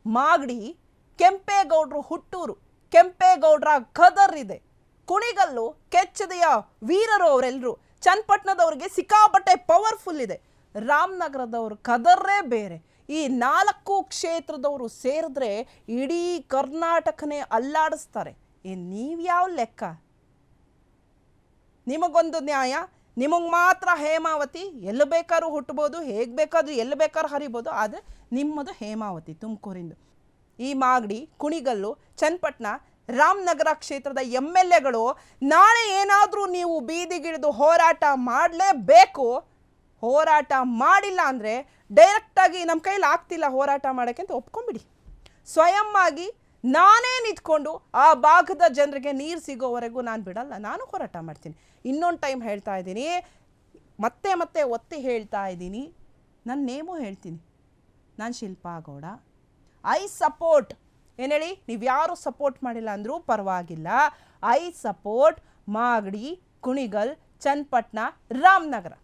ಮಾಗಡಿ ಕೆಂಪೇಗೌಡರು ಹುಟ್ಟೂರು, ಕೆಂಪೇಗೌಡರ ಕದರ್ ಇದೆ. ಕುಣಿಗಲ್ಲು ಕೆಚ್ಚದೆಯ ವೀರರು ಅವರೆಲ್ಲರೂ. ಚನ್ನಪಟ್ಟಣದವ್ರಿಗೆ ಸಿಕ್ಕಾಪಟ್ಟೆ ಪವರ್ಫುಲ್ ಇದೆ. ರಾಮನಗರದವ್ರ ಕದರ್ರೇ ಬೇರೆ. ಈ 4 ಕ್ಷೇತ್ರದವರು ಸೇರಿದ್ರೆ ಇಡೀ ಕರ್ನಾಟಕನೇ ಅಲ್ಲಾಡಿಸ್ತಾರೆ. ನೀವ್ಯಾವ ಲೆಕ್ಕ? ನಿಮಗೊಂದು ನ್ಯಾಯ, ನಿಮಗೆ ಮಾತ್ರ ಹೇಮಾವತಿ, ಎಲ್ಲಿ ಬೇಕಾದ್ರೂ ಹುಟ್ಟಬೋದು, ಹೇಗೆ ಬೇಕಾದ್ರೂ ಎಲ್ಲಿ ಬೇಕಾದ್ರೂ ಹರಿಬೋದು. ಆದರೆ ನಿಮ್ಮದು ಹೇಮಾವತಿ ತುಮಕೂರಿಂದು. ಈ ಮಾಗಡಿ, ಕುಣಿಗಲ್ಲು, ಚನ್ನಪಟ್ಟಣ, ರಾಮನಗರ ಕ್ಷೇತ್ರದ MLAಗಳು ನಾಳೆ ಏನಾದರೂ ನೀವು ಬೀದಿಗಿಳಿದು ಹೋರಾಟ ಮಾಡಲೇಬೇಕು. ಹೋರಾಟ ಮಾಡಿಲ್ಲ ಅಂದರೆ ಡೈರೆಕ್ಟಾಗಿ ನಮ್ಮ ಕೈಲಿ ಆಗ್ತಿಲ್ಲ ಹೋರಾಟ ಮಾಡೋಕ್ಕೆ ಅಂತ ಒಪ್ಕೊಂಬಿಡಿ. ಸ್ವಯಂ ಆಗಿ ನಾನೇ ನಿಂತ್ಕೊಂಡು ಆ ಭಾಗದ ಜನರಿಗೆ ನೀರು ಸಿಗೋವರೆಗೂ ನಾನು ಬಿಡಲ್ಲ, ನಾನು ಹೋರಾಟ ಮಾಡ್ತೀನಿ. ಇನ್ನೊಂದು ಟೈಮ್ ಹೇಳ್ತಾ ಇದ್ದೀನಿ, ಮತ್ತೆ ಮತ್ತೆ ಒತ್ತಿ ಹೇಳ್ತಾ ಇದ್ದೀನಿ, ನನ್ನ ನೇಮು ಹೇಳ್ತೀನಿ, ನಾನು ಶಿಲ್ಪಾ ಗೌಡ. ಐ ಸಪೋರ್ಟ್, ಏನು ಹೇಳಿ, ನೀವು ಯಾರು ಸಪೋರ್ಟ್ ಮಾಡಿಲ್ಲ ಅಂದರೂ ಪರವಾಗಿಲ್ಲ, ಐ ಸಪೋರ್ಟ್ ಮಾಗಡಿ, ಕುಣಿಗಲ್, ಚನ್ನಪಟ್ಟಣ, ರಾಮನಗರ.